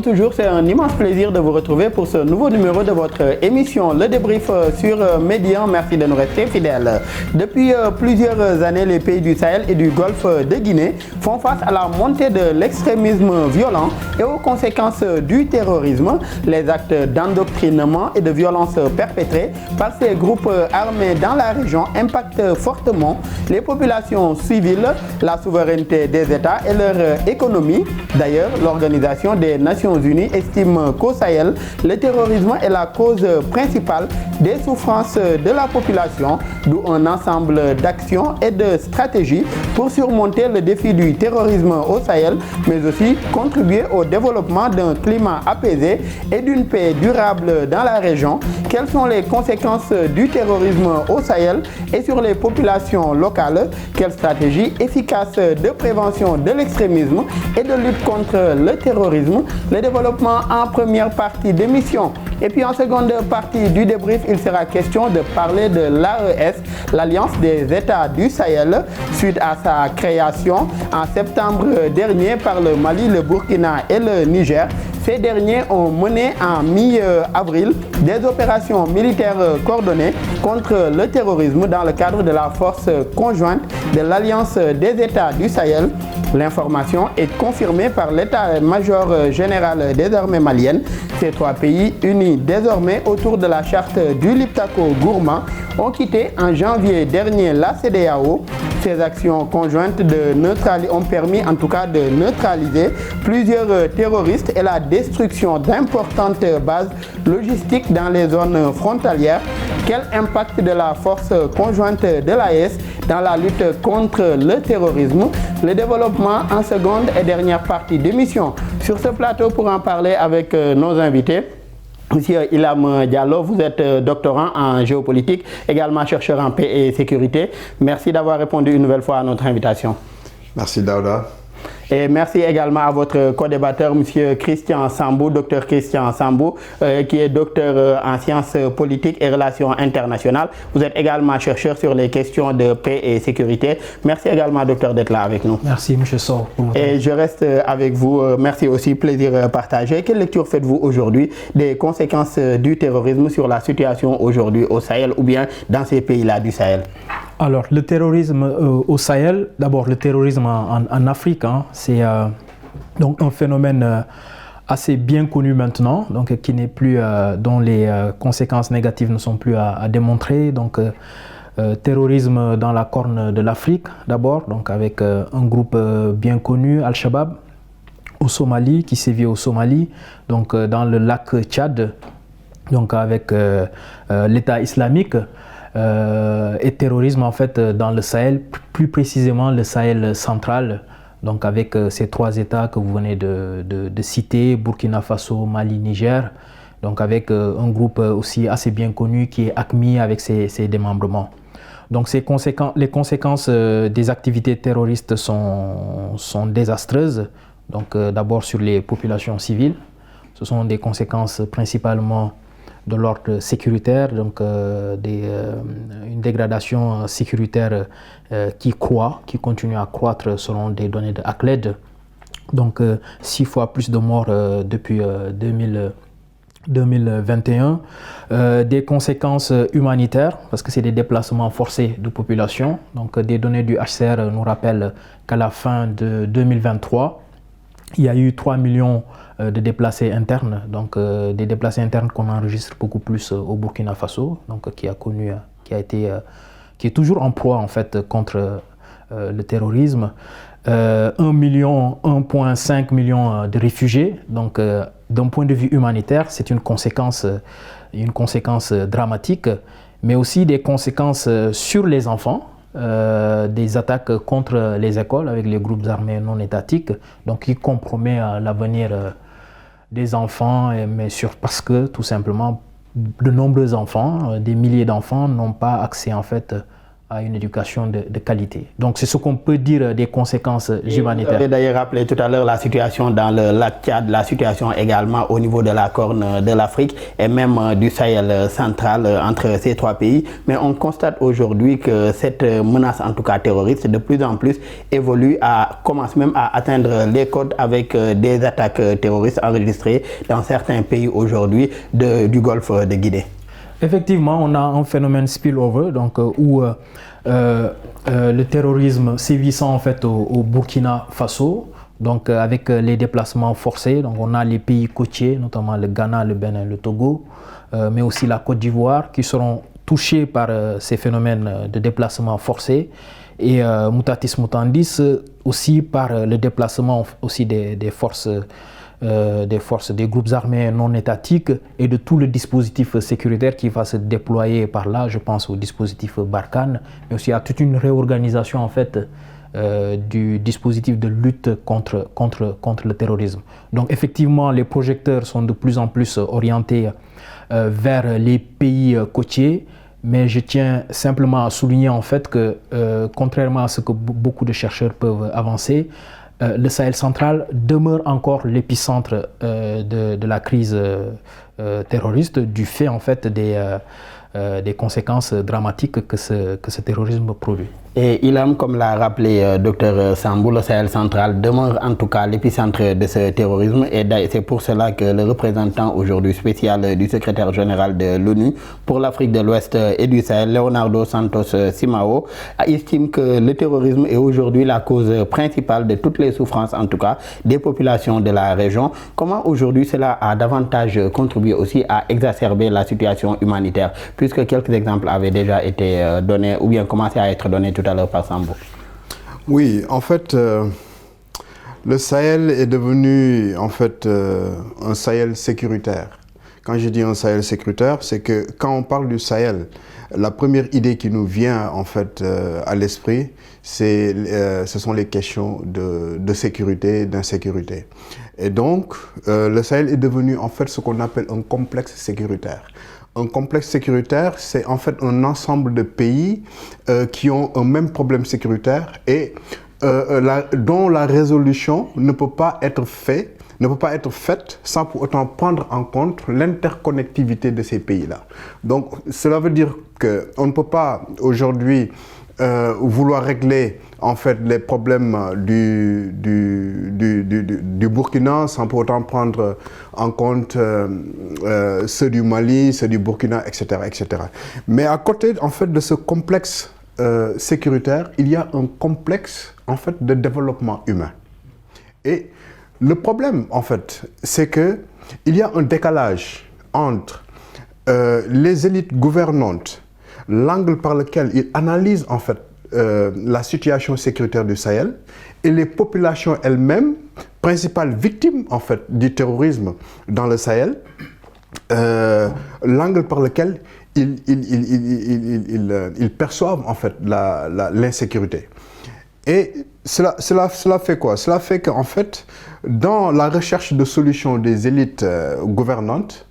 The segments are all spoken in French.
toujours, c'est un immense plaisir de vous retrouver pour ce nouveau numéro de votre émission Le Débrief sur Médian. Merci de nous rester fidèles. Depuis plusieurs années, les pays du Sahel et du Golfe de Guinée font face à la montée de l'extrémisme violent et aux conséquences du terrorisme. Les actes d'endoctrinement et de violence perpétrés par ces groupes armés dans la région impactent fortement les populations civiles, la souveraineté des États et leur économie. D'ailleurs, l'Organisation des Nations Unies estime qu'au Sahel, le terrorisme est la cause principale des souffrances de la population, d'où un ensemble d'actions et de stratégies pour surmonter le défi du terrorisme au Sahel, mais aussi contribuer au développement d'un climat apaisé et d'une paix durable dans la région. Quelles sont les conséquences du terrorisme au Sahel et sur les populations locales? Quelles stratégies efficaces de prévention de l'extrémisme et de lutte contre le terrorisme? Le développement en première partie d'émission. Et puis en seconde partie du débrief, il sera question de parler de l'AES, l'Alliance des États du Sahel, suite à sa création en septembre dernier par le Mali, le Burkina et le Niger. Ces derniers ont mené en mi-avril des opérations militaires coordonnées contre le terrorisme dans le cadre de la force conjointe de l'Alliance des États du Sahel. L'information est confirmée par l'état-major général des armées maliennes. Ces trois pays, unis désormais autour de la charte du Liptako Gourma, ont quitté en janvier dernier la CEDEAO. Ces actions conjointes ont permis en tout cas de neutraliser plusieurs terroristes et la destruction d'importantes bases logistiques dans les zones frontalières. Quel impact de la force conjointe de l'AES dans la lutte contre le terrorisme? Le développement en seconde et dernière partie d'émission. Sur ce plateau, pour en parler avec nos invités, Monsieur Ilham Diallo, vous êtes doctorant en géopolitique, également chercheur en paix et sécurité. Merci d'avoir répondu une nouvelle fois à notre invitation. Merci Daouda. Et merci également à votre co-débatteur, M. Christian Sambou, docteur Christian Sambou, qui est docteur en sciences politiques et relations internationales. Vous êtes également chercheur sur les questions de paix et sécurité. Merci également, docteur, d'être là avec nous. Merci, M. Sow. Et je reste avec vous. Merci aussi, plaisir partagé. Quelle lecture faites-vous aujourd'hui des conséquences du terrorisme sur la situation aujourd'hui au Sahel ou bien dans ces pays-là du Sahel? Alors, le terrorisme au Sahel, d'abord le terrorisme en Afrique, c'est donc un phénomène assez bien connu maintenant, donc qui n'est plus, dont les conséquences négatives ne sont plus à démontrer. Donc, terrorisme dans la corne de l'Afrique, d'abord, donc avec un groupe bien connu, Al-Shabaab, au Somalie, qui sévit au Somalie, donc dans le lac Tchad, donc avec l'État islamique. Et terrorisme en fait dans le Sahel, plus précisément le Sahel central, donc avec ces trois États que vous venez de citer, Burkina Faso, Mali, Niger, donc avec un groupe aussi assez bien connu qui est AQMI avec ses démembrements. Donc les conséquences des activités terroristes sont désastreuses, donc d'abord sur les populations civiles. Ce sont des conséquences principalement de l'ordre sécuritaire, donc une dégradation sécuritaire qui continue à croître selon des données de ACLED. Donc 6 fois plus de morts depuis 2021. Des conséquences humanitaires, parce que c'est des déplacements forcés de population. Donc des données du HCR nous rappellent qu'à la fin de 2023, il y a eu 3 millions de déplacés internes, donc des déplacés internes qu'on enregistre beaucoup plus au Burkina Faso, donc qui est toujours en proie en fait contre le terrorisme. 1,5 million de réfugiés, donc d'un point de vue humanitaire, c'est une conséquence dramatique, mais aussi des conséquences sur les enfants. Des attaques contre les écoles avec les groupes armés non étatiques, donc qui compromet l'avenir des enfants, parce que tout simplement de nombreux enfants, des milliers d'enfants n'ont pas accès en fait à une éducation de qualité. Donc c'est ce qu'on peut dire des conséquences humanitaires. Vous avez d'ailleurs rappelé tout à l'heure la situation dans le lac Tchad, la situation également au niveau de la Corne de l'Afrique et même du Sahel central entre ces trois pays. Mais on constate aujourd'hui que cette menace, en tout cas terroriste, de plus en plus évolue, commence même à atteindre les côtes avec des attaques terroristes enregistrées dans certains pays aujourd'hui du golfe de Guinée. Effectivement, on a un phénomène spillover, donc où le terrorisme sévissant en fait au Burkina Faso, donc avec les déplacements forcés. Donc on a les pays côtiers, notamment le Ghana, le Bénin, le Togo, mais aussi la Côte d'Ivoire, qui seront touchés par ces phénomènes de déplacement forcés. Et mutatis mutandis aussi par le déplacement aussi des forces des groupes armés non étatiques et de tout le dispositif sécuritaire qui va se déployer par là. Je pense au dispositif Barkhane, mais aussi à toute une réorganisation en fait du dispositif de lutte contre le terrorisme. Donc effectivement, les projecteurs sont de plus en plus orientés vers les pays côtiers, mais je tiens simplement à souligner en fait que contrairement à ce que beaucoup de chercheurs peuvent avancer, le Sahel central demeure encore l'épicentre de la crise terroriste du fait en fait des conséquences dramatiques que ce terrorisme produit. Et Ilham, comme l'a rappelé Dr Sambou, le Sahel central demeure en tout cas l'épicentre de ce terrorisme et c'est pour cela que le représentant aujourd'hui spécial du secrétaire général de l'ONU pour l'Afrique de l'Ouest et du Sahel, Leonardo Santos Simao, estime que le terrorisme est aujourd'hui la cause principale de toutes les souffrances, en tout cas des populations de la région. Comment aujourd'hui cela a davantage contribué aussi à exacerber la situation humanitaire, puisque quelques exemples avaient déjà été donnés ou bien commencé à être donnés tout à l'heure par Sambou. Oui, en fait, le Sahel est devenu en fait un Sahel sécuritaire. Quand je dis un Sahel sécuritaire, c'est que quand on parle du Sahel, la première idée qui nous vient en fait à l'esprit, ce sont les questions de sécurité, d'insécurité. Et donc, le Sahel est devenu en fait ce qu'on appelle un complexe sécuritaire. Un complexe sécuritaire, c'est en fait un ensemble de pays qui ont un même problème sécuritaire et dont la résolution ne peut pas être faite sans pour autant prendre en compte l'interconnectivité de ces pays-là. Donc, cela veut dire qu'on ne peut pas aujourd'hui vouloir régler en fait les problèmes du Burkina sans pour autant prendre en compte ceux du Mali, ceux du Burkina, etc., etc. Mais à côté en fait de ce complexe sécuritaire, il y a un complexe en fait de développement humain. Et le problème en fait, c'est que il y a un décalage entre les élites gouvernantes, l'angle par lequel ils analysent en fait la situation sécuritaire du Sahel et les populations elles-mêmes, principales victimes en fait du terrorisme dans le Sahel, l'angle par lequel ils perçoivent en fait l'insécurité. Et cela fait quoi? Cela fait qu'en fait, dans la recherche de solutions des élites gouvernantes,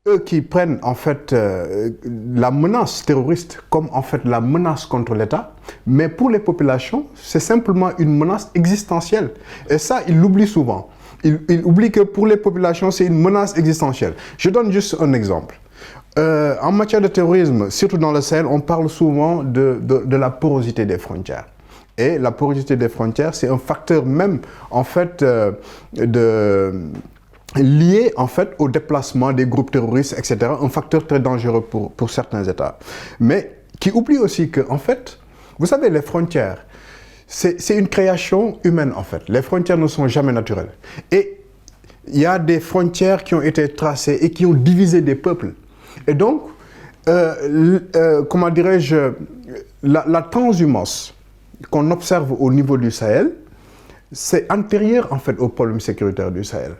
eux qui prennent en fait la menace terroriste comme en fait la menace contre l'État, mais pour les populations, c'est simplement une menace existentielle. Et ça, ils l'oublient souvent. Ils oublient que pour les populations, c'est une menace existentielle. Je donne juste un exemple. En matière de terrorisme, surtout dans le Sahel, on parle souvent de la porosité des frontières. Et la porosité des frontières, c'est un facteur même en fait lié en fait au déplacement des groupes terroristes, etc. Un facteur très dangereux pour certains États. Mais qui oublie aussi que, en fait, vous savez, les frontières, c'est une création humaine en fait. Les frontières ne sont jamais naturelles. Et il y a des frontières qui ont été tracées et qui ont divisé des peuples. Et donc, comment dirais-je, la transhumance qu'on observe au niveau du Sahel, c'est antérieur en fait au problème sécuritaire du Sahel.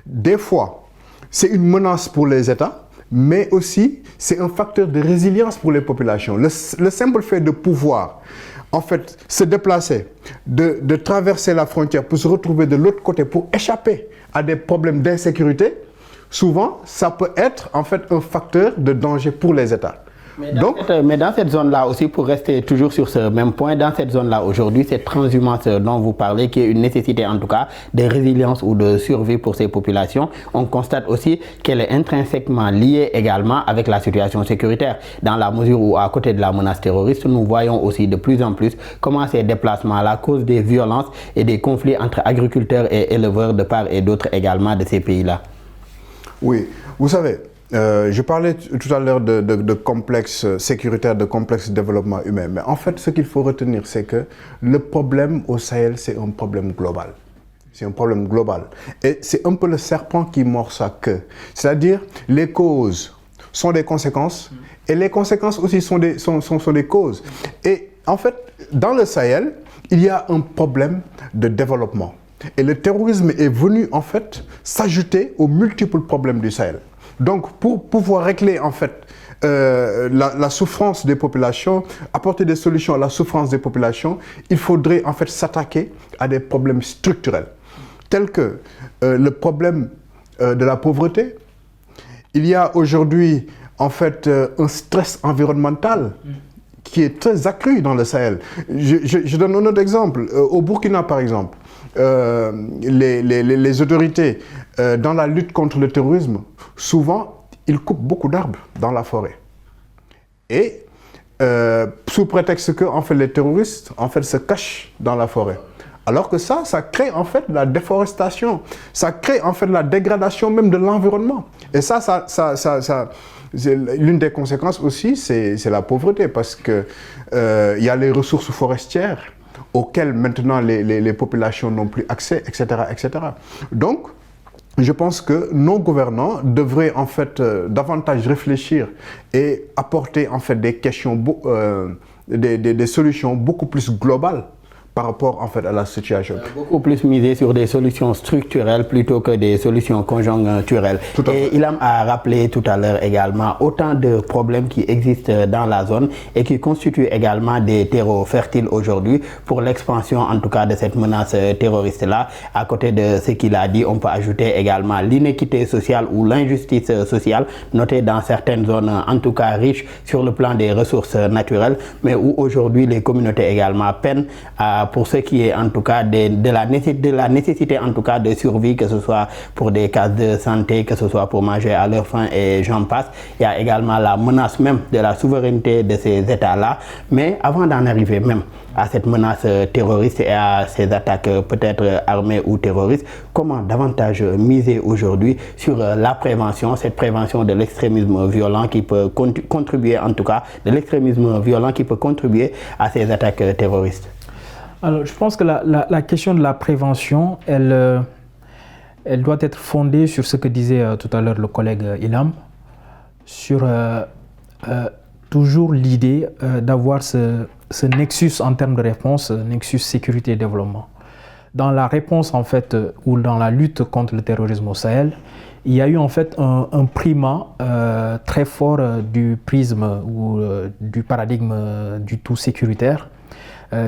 Des fois, c'est une menace pour les États, mais aussi c'est un facteur de résilience pour les populations. Le simple fait de pouvoir en fait se déplacer, de traverser la frontière pour se retrouver de l'autre côté, pour échapper à des problèmes d'insécurité, souvent ça peut être en fait un facteur de danger pour les États. Mais dans cette zone-là aussi, pour rester toujours sur ce même point, dans cette zone-là aujourd'hui, cette transhumance dont vous parlez, qui est une nécessité en tout cas de résilience ou de survie pour ces populations, on constate aussi qu'elle est intrinsèquement liée également avec la situation sécuritaire, dans la mesure où à côté de la menace terroriste, nous voyons aussi de plus en plus comment ces déplacements-là causent des violences et des conflits entre agriculteurs et éleveurs de part et d'autre également de ces pays-là. Oui, vous savez, je parlais tout à l'heure de complexe sécuritaire, de complexe développement humain. Mais en fait, ce qu'il faut retenir, c'est que le problème au Sahel, c'est un problème global. C'est un problème global. Et c'est un peu le serpent qui mord sa queue. C'est-à-dire, les causes sont des conséquences et les conséquences aussi sont des causes. Et en fait, dans le Sahel, il y a un problème de développement. Et le terrorisme est venu en fait s'ajouter aux multiples problèmes du Sahel. Donc, pour pouvoir régler en fait la souffrance des populations, apporter des solutions à la souffrance des populations, il faudrait en fait s'attaquer à des problèmes structurels, tels que le problème de la pauvreté. Il y a aujourd'hui en fait un stress environnemental qui est très accru dans le Sahel. Je donne un autre exemple. Au Burkina, par exemple, les autorités, dans la lutte contre le terrorisme, souvent, ils coupent beaucoup d'arbres dans la forêt. Et sous prétexte que en fait, les terroristes en fait, se cachent dans la forêt. Alors que ça crée en fait la déforestation, ça crée en fait la dégradation même de l'environnement. Et l'une des conséquences aussi, c'est la pauvreté, parce que il y a les ressources forestières auxquelles maintenant les populations n'ont plus accès, etc., etc. Donc, je pense que nos gouvernants devraient en fait davantage réfléchir et apporter en fait des questions, des solutions beaucoup plus globales par rapport en fait à la situation. Beaucoup plus misé sur des solutions structurelles plutôt que des solutions conjoncturelles. Et Ilham a rappelé tout à l'heure également autant de problèmes qui existent dans la zone et qui constituent également des terreaux fertiles aujourd'hui pour l'expansion en tout cas de cette menace terroriste-là. À côté de ce qu'il a dit, on peut ajouter également l'inéquité sociale ou l'injustice sociale notée dans certaines zones en tout cas riches sur le plan des ressources naturelles, mais où aujourd'hui les communautés également peinent pour ce qui est en tout cas de la nécessité en tout cas de survie, que ce soit pour des cas de santé, que ce soit pour manger à leur faim et j'en passe. Il y a également la menace même de la souveraineté de ces États-là. Mais avant d'en arriver même à cette menace terroriste et à ces attaques peut-être armées ou terroristes, comment davantage miser aujourd'hui sur la prévention, cette prévention de l'extrémisme violent qui peut contribuer en tout cas, de l'extrémisme violent qui peut contribuer à ces attaques terroristes? Alors, je pense que la question de la prévention, elle doit être fondée sur ce que disait tout à l'heure le collègue Ilham, sur toujours l'idée d'avoir ce nexus en termes de réponse, nexus sécurité et développement. Dans la réponse en fait, ou dans la lutte contre le terrorisme au Sahel, il y a eu en fait un primat très fort du prisme ou du paradigme du tout sécuritaire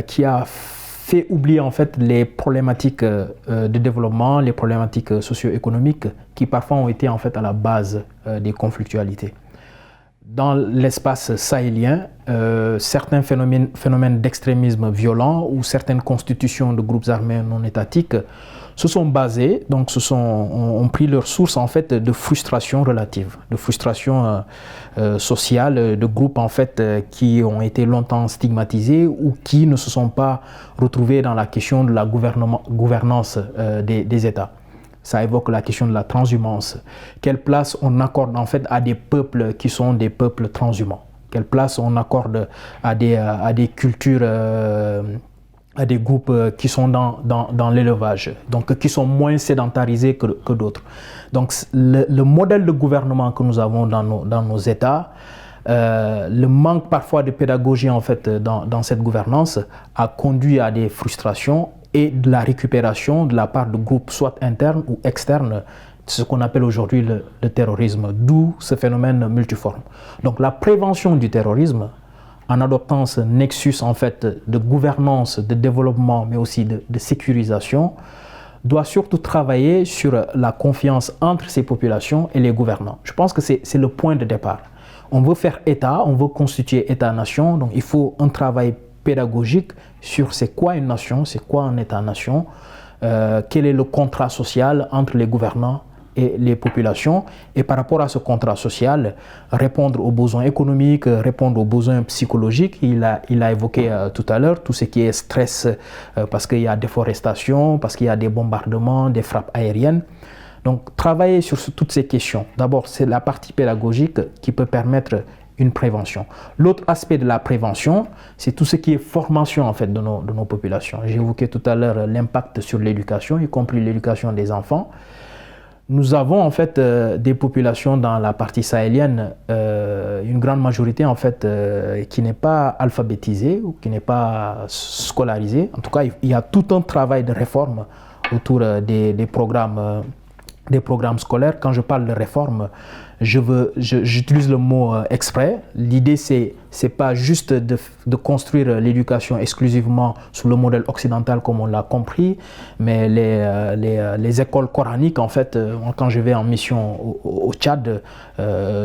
qui a fait oublier en fait les problématiques de développement, les problématiques socio-économiques qui parfois ont été en fait à la base des conflictualités. Dans l'espace sahélien, certains phénomènes d'extrémisme violent ou certaines constitutions de groupes armés non étatiques se sont basés, donc ont pris leur source en fait de frustration relative, de frustration sociale, de groupes en fait qui ont été longtemps stigmatisés ou qui ne se sont pas retrouvés dans la question de la gouvernance des États. Ça évoque la question de la transhumance. Quelle place on accorde en fait à des peuples qui sont des peuples transhumants? Quelle place on accorde à des cultures, à des groupes qui sont dans l'élevage, donc qui sont moins sédentarisés que d'autres. Donc le modèle de gouvernement que nous avons dans nos États, le manque parfois de pédagogie en fait dans cette gouvernance a conduit à des frustrations et de la récupération de la part de groupes soit internes ou externes, ce qu'on appelle aujourd'hui le terrorisme, d'où ce phénomène multiforme. Donc la prévention du terrorisme, en adoptant ce nexus en fait de gouvernance, de développement, mais aussi de sécurisation, doit surtout travailler sur la confiance entre ces populations et les gouvernants. Je pense que c'est le point de départ. on veut faire État, on veut constituer État-nation, donc il faut un travail pédagogique sur c'est quoi une nation, c'est quoi un État-nation, quel est le contrat social entre les gouvernants et les populations, et par rapport à ce contrat social, répondre aux besoins économiques, répondre aux besoins psychologiques. Il a évoqué tout à l'heure tout ce qui est stress parce qu'il y a déforestation, parce qu'il y a des bombardements, des frappes aériennes. Donc travailler sur toutes ces questions. D'abord, c'est la partie pédagogique qui peut permettre une prévention. L'autre aspect de la prévention, c'est tout ce qui est formation en fait de nos populations. J'ai évoqué tout à l'heure l'impact sur l'éducation, y compris l'éducation des enfants. Nous avons en fait des populations dans la partie sahélienne, une grande majorité en fait qui n'est pas alphabétisée ou qui n'est pas scolarisée. En tout cas, il y a tout un travail de réforme autour des programmes scolaires. Quand je parle de réforme, j'utilise le mot exprès. L'idée, c'est pas juste de construire l'éducation exclusivement sous le modèle occidental comme on l'a compris, mais les écoles coraniques, en fait, quand je vais en mission au Tchad,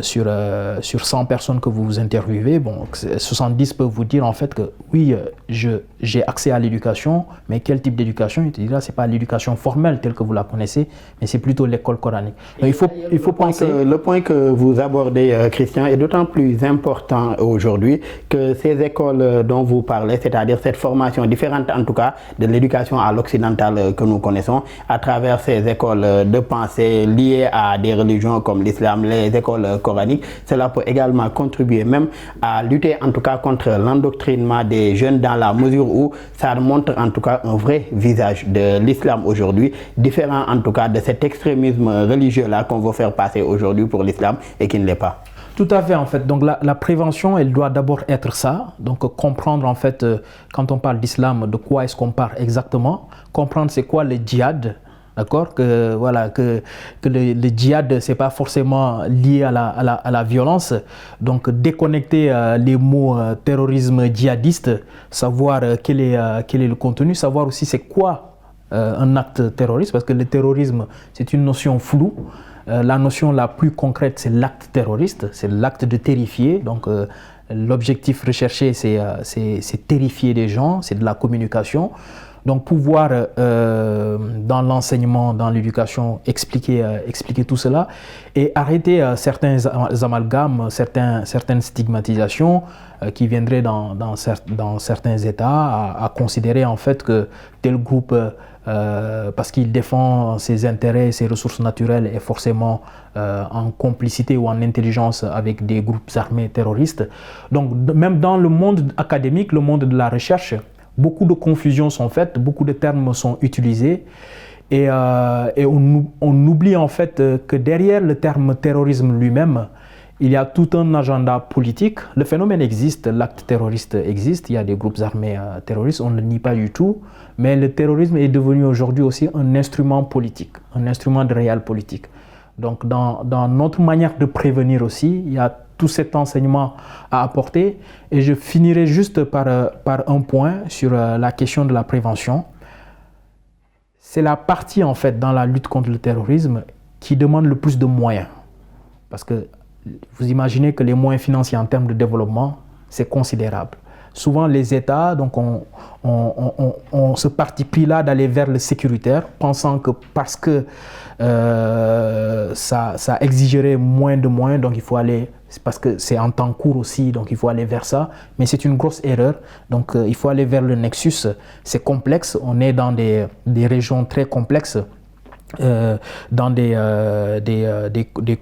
sur 100 personnes que vous interviewez, bon, 70 peuvent vous dire en fait que oui, j'ai accès à l'éducation, mais quel type d'éducation? Il te dira, c'est pas l'éducation formelle telle que vous la connaissez, mais c'est plutôt l'école coranique. Donc, il faut penser... Le point que vous abordez, Christian, est d'autant plus important aujourd'hui que ces écoles dont vous parlez, c'est-à-dire cette formation différente en tout cas de l'éducation à l'occidentale que nous connaissons, à travers ces écoles de pensée liées à des religions comme l'islam, les écoles coraniques, cela peut également contribuer même à lutter en tout cas contre l'endoctrinement des jeunes dans la mesure où ça montre en tout cas un vrai visage de l'islam aujourd'hui, différent en tout cas de cet extrémisme religieux-là qu'on veut faire passer aujourd'hui pour l'islam et qui ne l'est pas. Tout à fait en fait. Donc la prévention, elle doit d'abord être ça. Donc comprendre en fait quand on parle d'islam, de quoi est-ce qu'on parle exactement. Comprendre c'est quoi le djihad. D'accord, que voilà que le djihad c'est pas forcément lié à la violence, donc déconnecter les mots terrorisme djihadiste, savoir quel est le contenu, savoir aussi c'est quoi un acte terroriste, parce que le terrorisme c'est une notion floue. La notion la plus concrète, c'est l'acte terroriste, c'est l'acte de terrifier. Donc, l'objectif recherché, c'est terrifier des gens, c'est de la communication. Donc, pouvoir, dans l'enseignement, dans l'éducation, expliquer tout cela et arrêter certains amalgames, certaines stigmatisations qui viendraient dans certains États à considérer en fait que tel groupe... parce qu'il défend ses intérêts, ses ressources naturelles est forcément en complicité ou en intelligence avec des groupes armés terroristes. Donc même dans le monde académique, le monde de la recherche, beaucoup de confusions sont faites, beaucoup de termes sont utilisés et on oublie en fait que derrière le terme terrorisme lui-même, il y a tout un agenda politique. Le phénomène existe, l'acte terroriste existe, il y a des groupes armés terroristes, on ne le nie pas du tout, mais le terrorisme est devenu aujourd'hui aussi un instrument politique, un instrument de réel politique. Donc dans notre manière de prévenir aussi, il y a tout cet enseignement à apporter. Et je finirai juste par un point sur la question de la prévention. C'est la partie en fait dans la lutte contre le terrorisme qui demande le plus de moyens. Parce que vous imaginez que les moyens financiers en termes de développement, c'est considérable. Souvent, les États donc, ont ce parti pris là d'aller vers le sécuritaire, pensant que parce que ça exigerait moins de moyens, donc il faut aller, parce que c'est en temps court aussi, donc il faut aller vers ça. Mais c'est une grosse erreur. Donc il faut aller vers le nexus. C'est complexe. On est dans des régions très complexes. Dans des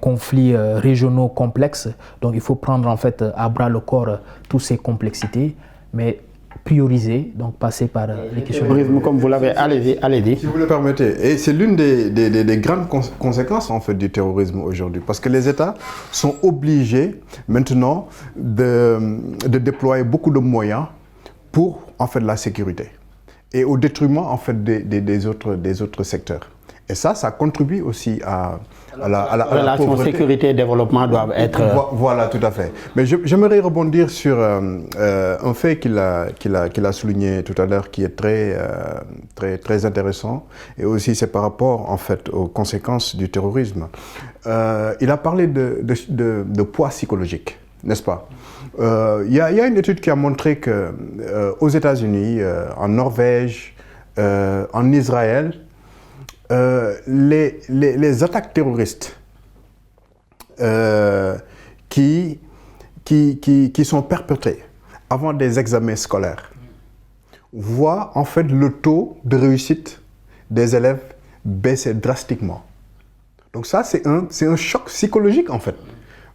conflits régionaux complexes. Donc il faut prendre en fait à bras le corps toutes ces complexités, mais prioriser, donc passer par les questions. Comme vous l'avez, allez-y. Si vous le permettez, et c'est l'une des grandes conséquences en fait du terrorisme aujourd'hui, parce que les États sont obligés maintenant de déployer beaucoup de moyens pour en fait la sécurité, et au détriment en fait des autres secteurs. Et ça contribue aussi à la relation sécurité et développement doivent être... Voilà, tout à fait. Mais j'aimerais rebondir sur un fait qu'il a souligné tout à l'heure, qui est très intéressant. Et aussi, c'est par rapport, en fait, aux conséquences du terrorisme. Il a parlé de poids psychologique. n'est-ce pas? Il y a une étude qui a montré que aux États-Unis, en Norvège, en Israël, les attaques terroristes qui sont perpétrées avant des examens scolaires voient en fait le taux de réussite des élèves baisser drastiquement. Donc ça, c'est un choc psychologique en fait.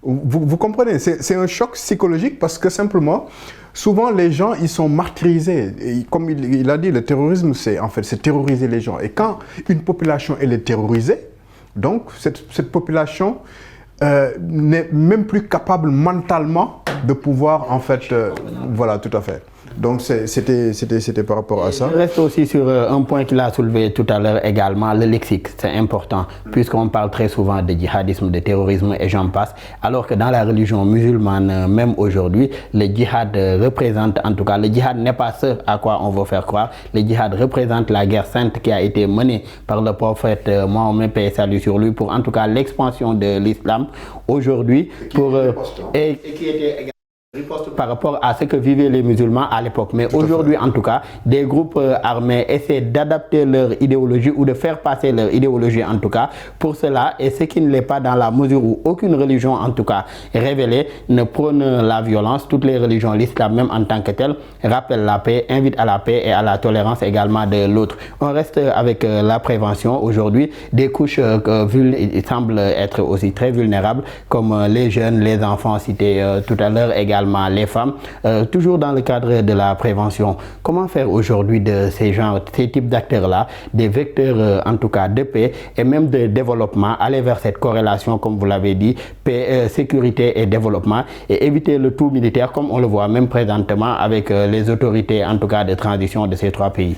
Vous comprenez, c'est un choc psychologique parce que simplement, souvent les gens, ils sont martyrisés. Et comme il a dit, le terrorisme, c'est terroriser les gens. Et quand une population, elle est terrorisée, donc cette population n'est même plus capable mentalement de pouvoir, en fait, voilà, tout à fait. Donc c'était par rapport à ça. Je reste aussi sur un point qu'il a soulevé tout à l'heure également, le lexique, c'est important, puisqu'on parle très souvent de djihadisme, de terrorisme et j'en passe, alors que dans la religion musulmane, même aujourd'hui, le djihad représente, en tout cas, le djihad n'est pas ce à quoi on veut faire croire, le djihad représente la guerre sainte qui a été menée par le prophète Mohammed, paix et salut sur lui, pour en tout cas l'expansion de l'islam aujourd'hui, et qui était par rapport à ce que vivaient les musulmans à l'époque. Mais aujourd'hui, en tout cas, des groupes armés essaient d'adapter leur idéologie ou de faire passer leur idéologie, en tout cas, pour cela, et ce qui ne l'est pas dans la mesure où aucune religion, en tout cas, révélée, ne prône la violence. Toutes les religions, l'islam même en tant que tel, rappellent la paix, invitent à la paix et à la tolérance également de l'autre. On reste avec la prévention. Aujourd'hui, des couches semblent être aussi très vulnérables, comme les jeunes, les enfants cités tout à l'heure également, les femmes, toujours dans le cadre de la prévention. Comment faire aujourd'hui de ces types d'acteurs-là, des vecteurs en tout cas de paix et même de développement, aller vers cette corrélation, comme vous l'avez dit, paix, sécurité et développement, et éviter le tout militaire, comme on le voit même présentement avec les autorités en tout cas de transition de ces trois pays?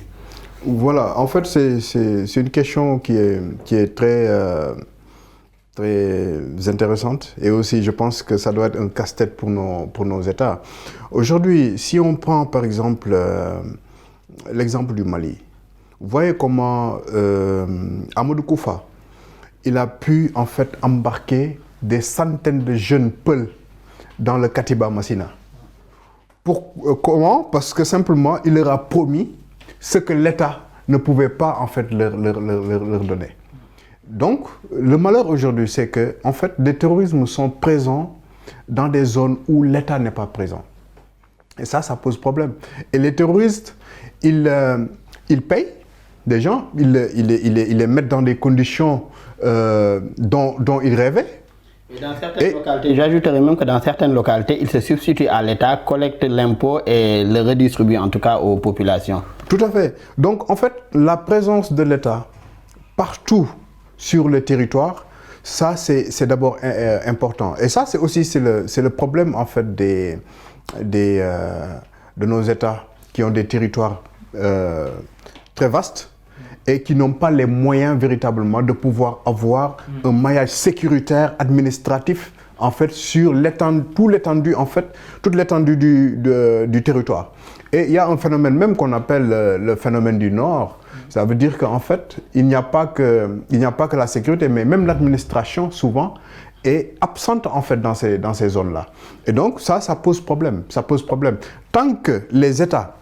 Voilà, en fait c'est une question qui est très intéressante et aussi je pense que ça doit être un casse-tête pour nos États. Aujourd'hui, si on prend par exemple l'exemple du Mali, vous voyez comment Amadou Koufa, il a pu en fait embarquer des centaines de jeunes Peuls dans le Katiba Massina. Comment? Parce que simplement il leur a promis ce que l'État ne pouvait pas en fait leur donner. Donc, le malheur aujourd'hui, c'est que, en fait, des terrorismes sont présents dans des zones où l'État n'est pas présent. Et ça pose problème. Et les terroristes, ils payent des gens, ils les mettent dans des conditions dont ils rêvaient. Et dans certaines localités, j'ajouterais même que dans certaines localités, ils se substituent à l'État, collectent l'impôt et le redistribuent en tout cas aux populations. Tout à fait. Donc, en fait, la présence de l'État partout sur le territoire, ça c'est d'abord important. Et ça c'est aussi le problème en fait de nos États qui ont des territoires très vastes et qui n'ont pas les moyens véritablement de pouvoir avoir un maillage sécuritaire administratif en fait sur toute l'étendue du territoire. Et il y a un phénomène même qu'on appelle le phénomène du Nord. Ça veut dire qu'en fait, il n'y a pas que la sécurité, mais même l'administration, souvent, est absente en fait dans ces zones-là. Et donc, ça pose problème. Ça pose problème. Tant que les États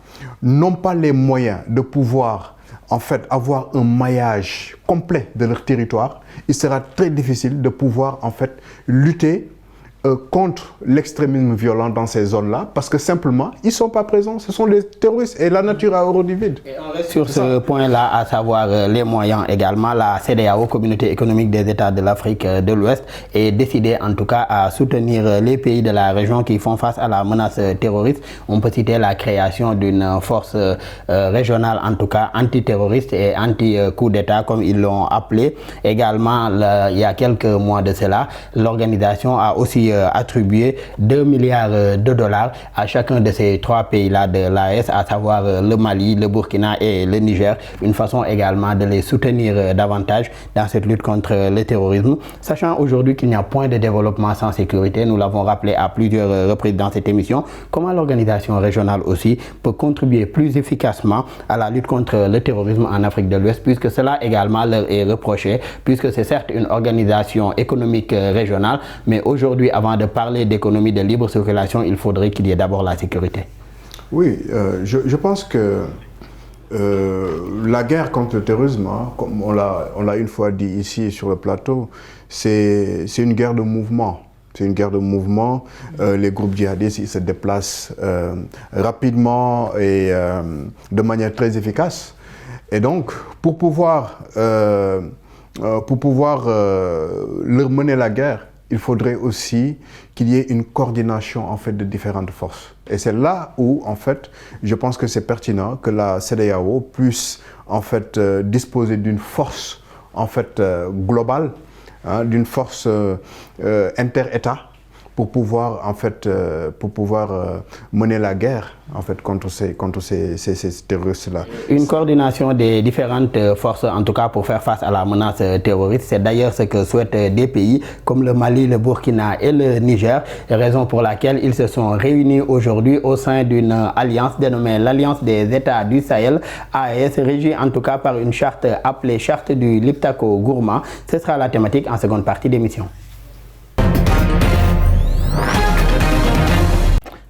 n'ont pas les moyens de pouvoir, en fait, avoir un maillage complet de leur territoire, il sera très difficile de pouvoir, en fait, lutter contre l'extrémisme violent dans ces zones-là, parce que simplement, ils ne sont pas présents, ce sont des terroristes et la nature a horreur du vide. Et on reste sur ce point-là, à savoir les moyens également. La CEDEAO, Communauté économique des États de l'Afrique de l'Ouest, est décidée en tout cas à soutenir les pays de la région qui font face à la menace terroriste. On peut citer la création d'une force régionale, en tout cas antiterroriste et anti-coup d'État, comme ils l'ont appelé. Également, il y a quelques mois de cela, l'organisation a aussi attribué 2 milliards de dollars à chacun de ces trois pays-là de l'AES, à savoir le Mali, le Burkina et le Niger, une façon également de les soutenir davantage dans cette lutte contre le terrorisme, sachant aujourd'hui qu'il n'y a point de développement sans sécurité. Nous l'avons rappelé à plusieurs reprises dans cette émission. Comment l'organisation régionale aussi peut contribuer plus efficacement à la lutte contre le terrorisme en Afrique de l'Ouest, puisque cela également leur est reproché, puisque c'est certes une organisation économique régionale, mais aujourd'hui, avant avant de parler d'économie de libre circulation, il faudrait qu'il y ait d'abord la sécurité. Oui, je pense que la guerre contre le terrorisme, hein, comme on l'a une fois dit ici sur le plateau, c'est une guerre de mouvement. C'est une guerre de mouvement. Les groupes djihadistes, ils se déplacent rapidement et de manière très efficace. Et donc, pour pouvoir leur mener la guerre, il faudrait aussi qu'il y ait une coordination en fait de différentes forces. Et c'est là où en fait, je pense que c'est pertinent que la CEDEAO puisse en fait disposer d'une force en fait globale, hein, d'une force inter-État pour pouvoir en fait mener la guerre en fait contre ces terroristes-là. Une coordination des différentes forces, en tout cas pour faire face à la menace terroriste, c'est d'ailleurs ce que souhaitent des pays comme le Mali, le Burkina et le Niger, raison pour laquelle ils se sont réunis aujourd'hui au sein d'une alliance dénommée l'Alliance des États du Sahel, AES, régie en tout cas par une charte appelée charte du Liptako Gourma. Ce sera la thématique en seconde partie d'émission.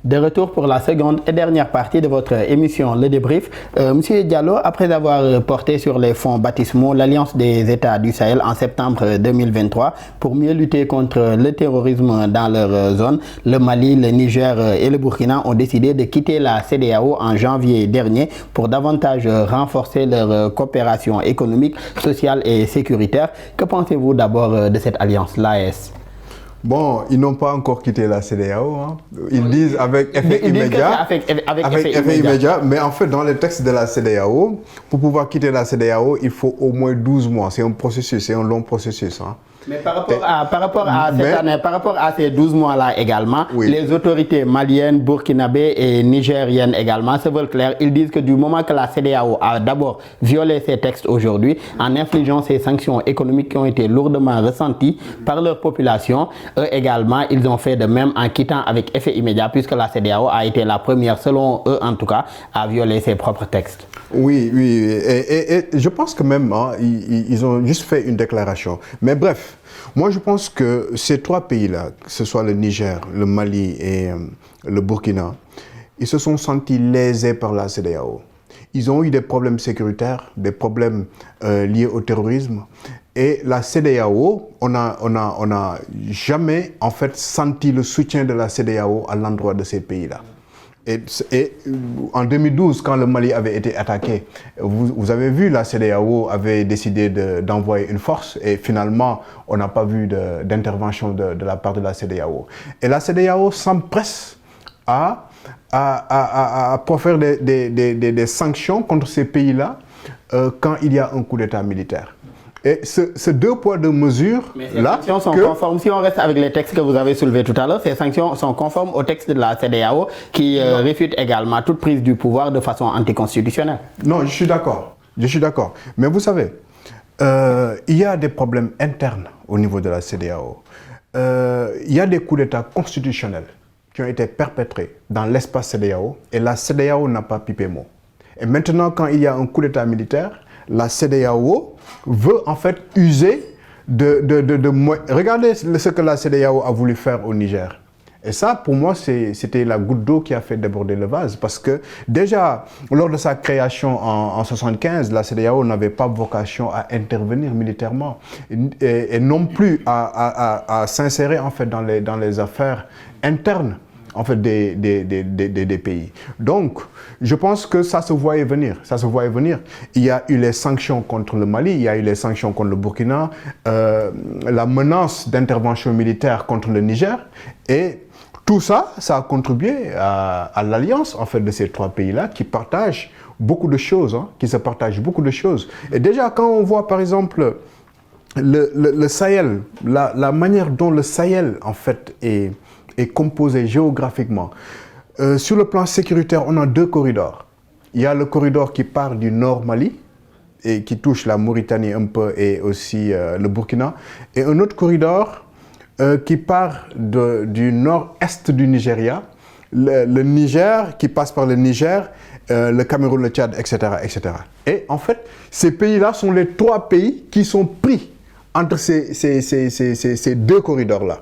De retour pour la seconde et dernière partie de votre émission Le Débrief. Monsieur Diallo, après avoir porté sur les fonds baptismaux l'Alliance des États du Sahel en septembre 2023 pour mieux lutter contre le terrorisme dans leur zone, le Mali, le Niger et le Burkina ont décidé de quitter la CEDEAO en janvier dernier pour davantage renforcer leur coopération économique, sociale et sécuritaire. Que pensez-vous d'abord de cette alliance, l'AES? Bon, ils n'ont pas encore quitté la CEDEAO. Hein. Ils disent avec effet immédiat. Avec effet immédiat. Mais en fait, dans les textes de la CEDEAO, pour pouvoir quitter la CEDEAO, il faut au moins 12 mois. C'est un processus, c'est un long processus. Hein. Mais par rapport à ces 12 mois-là également, oui, les autorités maliennes, burkinabées et nigériennes également se veulent clairs. Ils disent que du moment que la CEDEAO a d'abord violé ces textes aujourd'hui, en infligeant ces sanctions économiques qui ont été lourdement ressenties par leur population, eux également, ils ont fait de même en quittant avec effet immédiat, puisque la CEDEAO a été la première, selon eux en tout cas, à violer ses propres textes. Oui, oui. Et je pense que même, hein, ils ont juste fait une déclaration. Mais bref, moi je pense que ces trois pays-là, que ce soit le Niger, le Mali et le Burkina, ils se sont sentis lésés par la CEDEAO. Ils ont eu des problèmes sécuritaires, des problèmes liés au terrorisme. Et la CEDEAO, on n'a jamais en fait senti le soutien de la CEDEAO à l'endroit de ces pays-là. Et en 2012, quand le Mali avait été attaqué, vous avez vu, la CEDEAO avait décidé d'envoyer une force et finalement, on n'a pas vu d'intervention de la part de la CEDEAO. Et la CEDEAO s'empresse à proférer des sanctions contre ces pays-là quand il y a un coup d'État militaire. Et ce deux poids, deux mesures, mais ces sanctions sont conformes. Si on reste avec les textes que vous avez soulevés tout à l'heure, ces sanctions sont conformes au texte de la CEDEAO qui réfute également toute prise du pouvoir de façon anticonstitutionnelle. Non, je suis d'accord. Je suis d'accord. Mais vous savez, il y a des problèmes internes au niveau de la CEDEAO. Il y a des coups d'État constitutionnels qui ont été perpétrés dans l'espace CEDEAO et la CEDEAO n'a pas pipé mot. Et maintenant, quand il y a un coup d'État militaire, la CEDEAO veut en fait user regardez ce que la CEDEAO a voulu faire au Niger. Et ça, pour moi, c'était la goutte d'eau qui a fait déborder le vase. Parce que déjà, lors de sa création en 1975, la CEDEAO n'avait pas vocation à intervenir militairement et non plus à s'insérer en fait dans les affaires internes en fait des pays. Donc, je pense que ça se voyait venir. Ça se voyait venir. Il y a eu les sanctions contre le Mali, il y a eu les sanctions contre le Burkina, la menace d'intervention militaire contre le Niger, et tout ça, ça a contribué à l'alliance en fait de ces trois pays-là qui partagent beaucoup de choses, hein, qui se partagent beaucoup de choses. Et déjà, quand on voit par exemple le Sahel, la manière dont le Sahel en fait est composé géographiquement. Sur le plan sécuritaire, on a deux corridors. Il y a le corridor qui part du nord Mali et qui touche la Mauritanie un peu et aussi le Burkina. Et un autre corridor qui part du nord-est du Nigeria, le Niger qui passe par le Niger, le Cameroun, le Tchad, etc., etc. Et en fait, ces pays-là sont les trois pays qui sont pris entre ces deux corridors-là.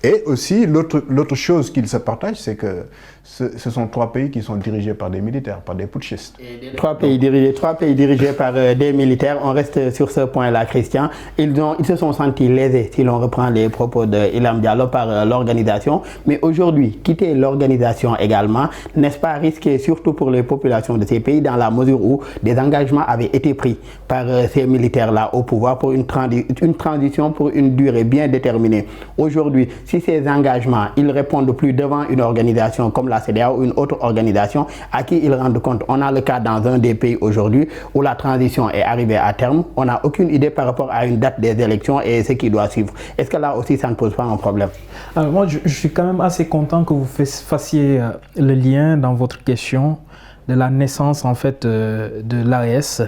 Et aussi, l'autre chose qu'ils se partagent, c'est que ce sont 3 pays qui sont dirigés par des militaires, par des putschistes. Et 3 pays dirigés par des militaires. On reste sur ce point-là, Christian. Ils se sont sentis lésés, si l'on reprend les propos de Ilham Diallo, par l'organisation. Mais aujourd'hui, quitter l'organisation également, n'est-ce pas risqué, surtout pour les populations de ces pays, dans la mesure où des engagements avaient été pris par ces militaires-là au pouvoir pour une transition pour une durée bien déterminée. Aujourd'hui, si ces engagements, ils répondent plus devant une organisation comme la CEDEAO ou une autre organisation à qui ils rendent compte. On a le cas dans un des pays aujourd'hui où la transition est arrivée à terme. On n'a aucune idée par rapport à une date des élections et ce qui doit suivre. Est-ce que là aussi ça ne pose pas un problème? Alors moi je suis quand même assez content que vous fassiez le lien dans votre question de la naissance en fait de l'AES,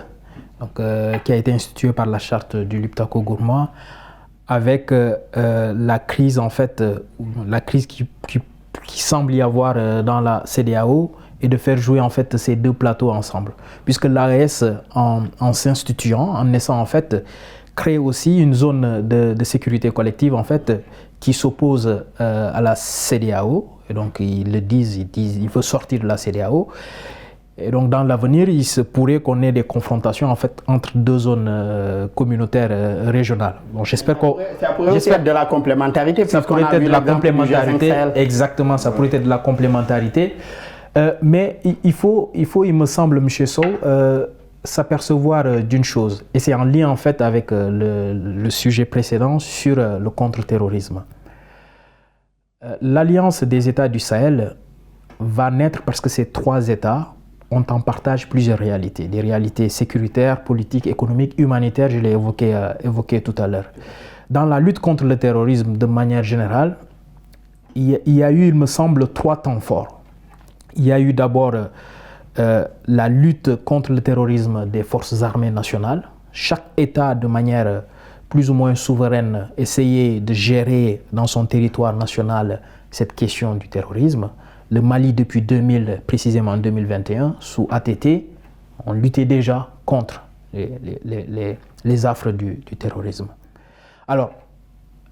qui a été instituée par la charte du Liptako Gourma, avec la crise en fait, la crise qui semble y avoir dans la CEDEAO, et de faire jouer en fait ces 2 plateaux ensemble, puisque l'AES en s'instituant, en naissant en fait, crée aussi une zone de sécurité collective en fait qui s'oppose à la CEDEAO, et donc ils disent il faut sortir de la CEDEAO. Et donc dans l'avenir, il se pourrait qu'on ait des confrontations en fait entre 2 zones communautaires régionales. Bon, j'espère que ça pourrait aussi être de la complémentarité. Ça pourrait être de la complémentarité. Exactement, ça pourrait être de la complémentarité. Mais il faut, il me semble, M. Sow, s'apercevoir d'une chose, et c'est en lien en fait avec le sujet précédent sur le contre-terrorisme. L'Alliance des États du Sahel va naître parce que ces 3 États ont en partage plusieurs réalités, des réalités sécuritaires, politiques, économiques, humanitaires, je l'ai évoqué tout à l'heure. Dans la lutte contre le terrorisme de manière générale, il y a eu, il me semble, 3 temps forts. Il y a eu d'abord la lutte contre le terrorisme des forces armées nationales. Chaque État, de manière plus ou moins souveraine, essayait de gérer dans son territoire national cette question du terrorisme. Le Mali, depuis 2000, précisément en 2021, sous ATT, on luttait déjà contre les affres du terrorisme. Alors,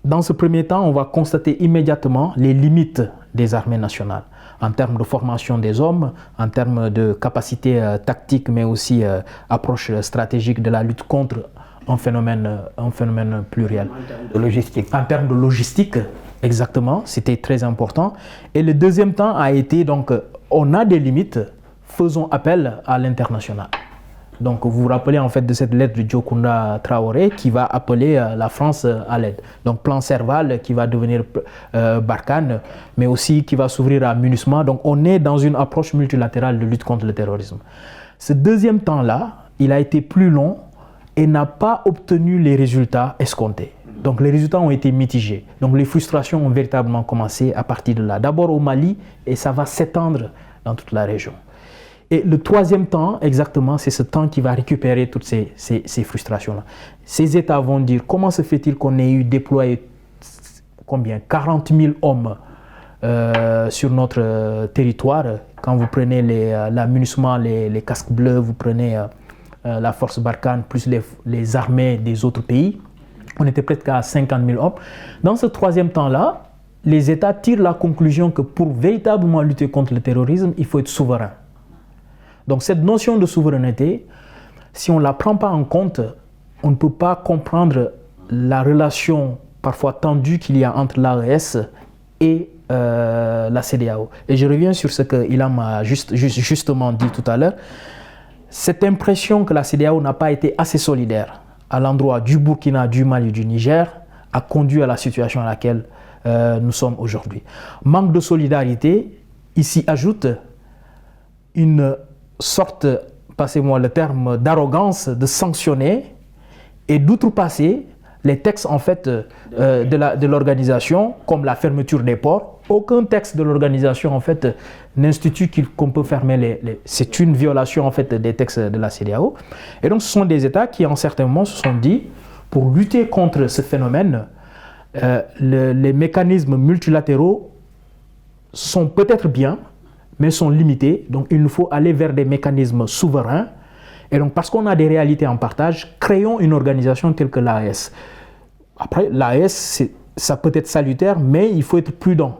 dans ce premier temps, on va constater immédiatement les limites des armées nationales, en termes de formation des hommes, en termes de capacité tactique, mais aussi approche stratégique de la lutte contre un phénomène pluriel. En termes de logistique. En termes de logistique, exactement, c'était très important. Et le deuxième temps a été, donc, on a des limites, faisons appel à l'international. Donc vous vous rappelez en fait de cette lettre de Diokounda Traoré qui va appeler la France à l'aide. Donc plan Serval qui va devenir Barkhane, mais aussi qui va s'ouvrir à MINUSMA. Donc on est dans une approche multilatérale de lutte contre le terrorisme. Ce deuxième temps-là, il a été plus long et n'a pas obtenu les résultats escomptés. Donc les résultats ont été mitigés. Donc les frustrations ont véritablement commencé à partir de là. D'abord au Mali, et ça va s'étendre dans toute la région. Et le troisième temps, exactement, c'est ce temps qui va récupérer toutes ces frustrations-là. Ces États vont dire, comment se fait-il qu'on ait eu déployé combien 40 000 hommes sur notre territoire. Quand vous prenez la MINUSMA, les casques bleus, vous prenez la force Barkhane, plus les armées des autres pays, on était presque à 50 000 hommes. Dans ce troisième temps-là, les États tirent la conclusion que pour véritablement lutter contre le terrorisme, il faut être souverain. Donc cette notion de souveraineté, si on ne la prend pas en compte, on ne peut pas comprendre la relation parfois tendue qu'il y a entre l'AES et la CEDEAO. Et je reviens sur ce que Ilham a justement dit tout à l'heure. Cette impression que la CEDEAO n'a pas été assez solidaire à l'endroit du Burkina, du Mali, du Niger, a conduit à la situation à laquelle nous sommes aujourd'hui. Manque de solidarité, ici ajoute une sorte, passez-moi le terme, d'arrogance de sanctionner et d'outrepasser les textes en fait de l'organisation, comme la fermeture des ports. Aucun texte de l'organisation en fait n'institue qu'on peut fermer c'est une violation en fait des textes de la CEDEAO. Et donc ce sont des États qui en certains moments se sont dit, pour lutter contre ce phénomène, les mécanismes multilatéraux sont peut-être bien, mais sont limités. Donc il nous faut aller vers des mécanismes souverains. Et donc parce qu'on a des réalités en partage, créons une organisation telle que l'AES. Après, l'AES, ça peut être salutaire, mais il faut être prudent.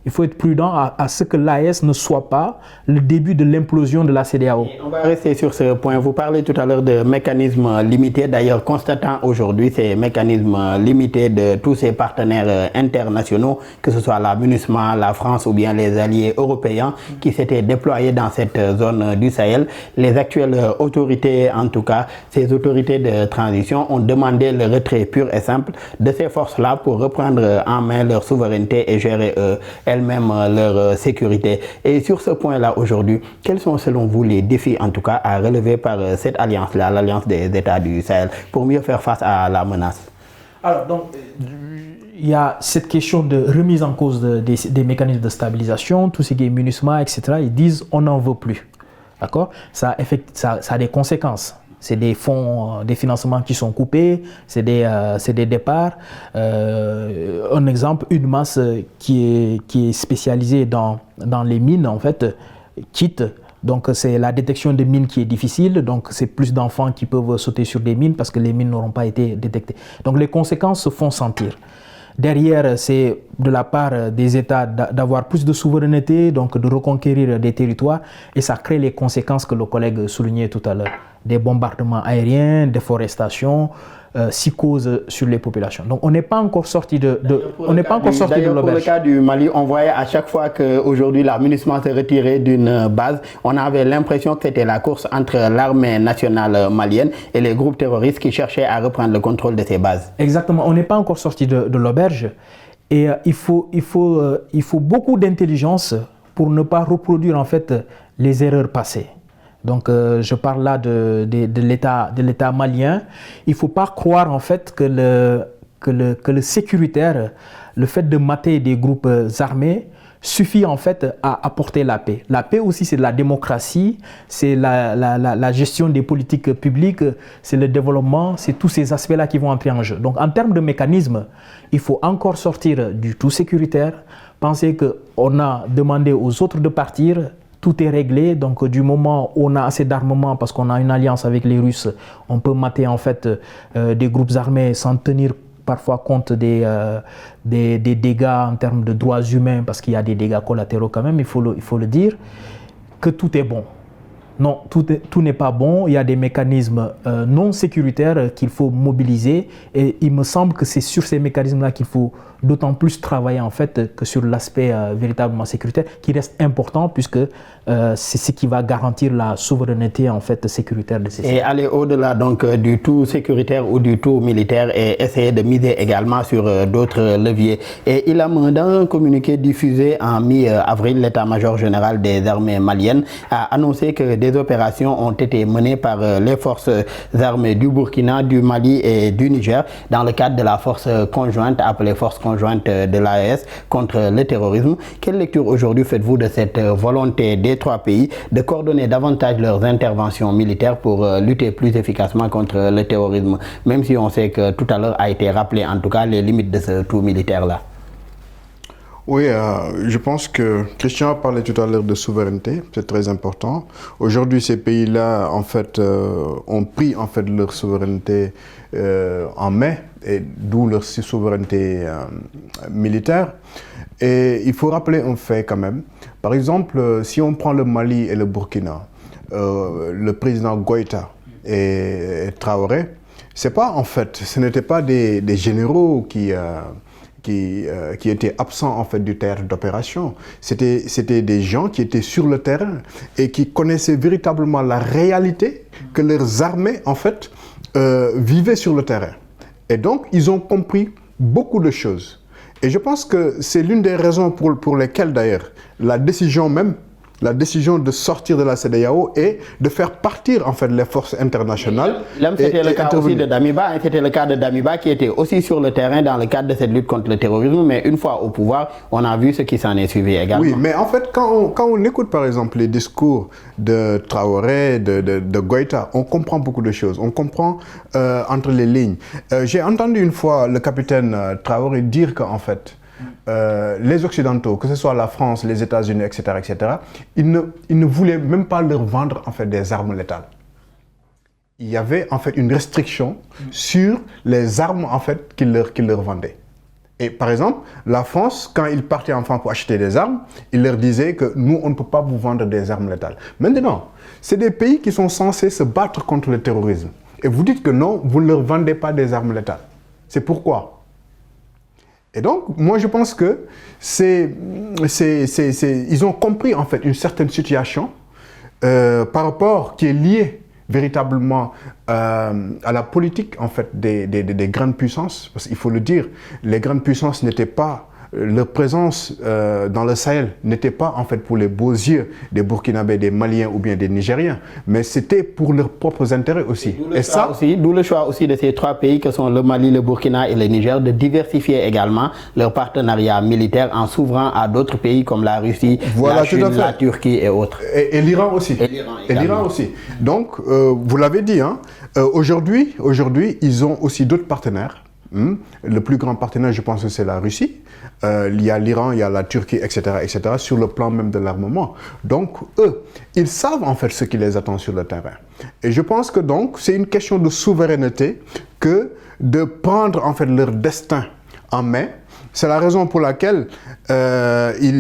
Il faut être prudent à ce que l'AES ne soit pas le début de l'implosion de la CEDEAO. On va rester sur ce point. Vous parlez tout à l'heure de mécanismes limités. D'ailleurs, constatant aujourd'hui ces mécanismes limités de tous ces partenaires internationaux, que ce soit la MINUSMA, la France ou bien les alliés européens qui s'étaient déployés dans cette zone du Sahel, les actuelles autorités, en tout cas, ces autorités de transition, ont demandé le retrait pur et simple de ces forces-là pour reprendre en main leur souveraineté et gérer elles-mêmes leur sécurité. Et sur ce point-là aujourd'hui, quels sont selon vous les défis en tout cas à relever par cette alliance-là, l'alliance des États du Sahel, pour mieux faire face à la menace? Alors donc, il y a cette question de remise en cause des mécanismes de stabilisation, tout ce qui est MINUSMA, etc. Ils disent on n'en veut plus. D'accord? Ça a des conséquences. C'est des fonds, des financements qui sont coupés, c'est des départs. Un exemple, une masse qui est spécialisée dans les mines, en fait, quitte. Donc c'est la détection des mines qui est difficile, donc c'est plus d'enfants qui peuvent sauter sur des mines parce que les mines n'auront pas été détectées. Donc les conséquences se font sentir. Derrière, c'est de la part des États d'avoir plus de souveraineté, donc de reconquérir des territoires, et ça crée les conséquences que le collègue soulignait tout à l'heure. Des bombardements aériens, déforestation, psychose sur les populations. Donc on n'est pas encore sorti de l'auberge. Pour le cas du Mali, on voyait à chaque fois qu'aujourd'hui la MINUSMA se retirait d'une base, on avait l'impression que c'était la course entre l'armée nationale malienne et les groupes terroristes qui cherchaient à reprendre le contrôle de ces bases. Exactement, on n'est pas encore sorti de l'auberge et il faut beaucoup d'intelligence pour ne pas reproduire en fait les erreurs passées. Donc je parle là de l'État malien. Il ne faut pas croire en fait que le sécuritaire, le fait de mater des groupes armés suffit en fait à apporter la paix. La paix aussi c'est de la démocratie, c'est la gestion des politiques publiques, c'est le développement, c'est tous ces aspects-là qui vont entrer en jeu. Donc en termes de mécanismes, il faut encore sortir du tout sécuritaire, penser qu'on a demandé aux autres de partir. Tout est réglé, donc du moment où on a assez d'armement parce qu'on a une alliance avec les Russes, on peut mater en fait des groupes armés sans tenir parfois compte des dégâts en termes de droits humains parce qu'il y a des dégâts collatéraux quand même, il faut le dire, que tout est bon. Non, tout n'est pas bon, il y a des mécanismes non sécuritaires qu'il faut mobiliser et il me semble que c'est sur ces mécanismes-là qu'il faut d'autant plus travailler en fait que sur l'aspect véritablement sécuritaire qui reste important puisque c'est ce qui va garantir la souveraineté en fait sécuritaire de ces États. Et aller au-delà donc du tout sécuritaire ou du tout militaire et essayer de miser également sur d'autres leviers. Et il a dans un communiqué diffusé en mi-avril, l'état-major général des armées maliennes a annoncé que des opérations ont été menées par les forces armées du Burkina, du Mali et du Niger dans le cadre de la force conjointe appelée force conjointe de l'AES contre le terrorisme. Quelle lecture aujourd'hui faites-vous de cette volonté des trois pays de coordonner davantage leurs interventions militaires pour lutter plus efficacement contre le terrorisme, même si on sait que tout à l'heure a été rappelé en tout cas les limites de ce tout militaire-là? Oui, je pense que Christian a parlé tout à l'heure de souveraineté, c'est très important. Aujourd'hui, ces pays-là, en fait, ont pris en fait leur souveraineté en main, et d'où leur souveraineté militaire. Et il faut rappeler un fait quand même. Par exemple, si on prend le Mali et le Burkina, le président Goïta et Traoré, c'est pas en fait, ce n'étaient pas des généraux qui étaient absents en fait du théâtre d'opération. C'était des gens qui étaient sur le terrain et qui connaissaient véritablement la réalité que leurs armées en fait vivaient sur le terrain. Et donc ils ont compris beaucoup de choses. Et je pense que c'est l'une des raisons pour lesquelles d'ailleurs la décision de sortir de la CEDEAO et de faire partir en fait les forces internationales. C'était le cas aussi de Damiba, c'était le cas de Damiba qui était aussi sur le terrain dans le cadre de cette lutte contre le terrorisme, mais une fois au pouvoir, on a vu ce qui s'en est suivi également. Oui, mais en fait, quand on écoute par exemple les discours de Traoré, de Goïta, on comprend beaucoup de choses, on comprend entre les lignes. J'ai entendu une fois le capitaine Traoré dire qu'en fait, les Occidentaux, que ce soit la France, les États-Unis, etc., ils ne voulaient même pas leur vendre en fait des armes létales. Il y avait en fait une restriction sur les armes en fait qu'ils leur vendaient. Et par exemple, la France, quand ils partaient en France pour acheter des armes, ils leur disaient que nous, on ne peut pas vous vendre des armes létales. Maintenant, c'est des pays qui sont censés se battre contre le terrorisme. Et vous dites que non, vous ne leur vendez pas des armes létales. C'est pourquoi? Et donc, moi, je pense que ils ont compris, en fait, une certaine situation par rapport qui est liée véritablement à la politique, en fait, des grandes puissances. Parce qu'il faut le dire, les grandes puissances n'étaient pas... Leur présence dans le Sahel n'était pas, en fait, pour les beaux yeux des Burkinabés, des Maliens ou bien des Nigériens, mais c'était pour leurs propres intérêts aussi. D'où le choix aussi de ces 3 pays que sont le Mali, le Burkina et le Niger, de diversifier également leur partenariat militaire en s'ouvrant à d'autres pays comme la Russie, la Chine, la Turquie et autres. Et l'Iran aussi. Et l'Iran aussi. Donc, vous l'avez dit, hein, aujourd'hui, ils ont aussi d'autres partenaires. Le plus grand partenaire, je pense que c'est la Russie. Il y a l'Iran, il y a la Turquie, etc., sur le plan même de l'armement. Donc, eux, ils savent en fait ce qui les attend sur le terrain. Et je pense que donc, c'est une question de souveraineté que de prendre en fait leur destin en main. C'est la raison pour laquelle ils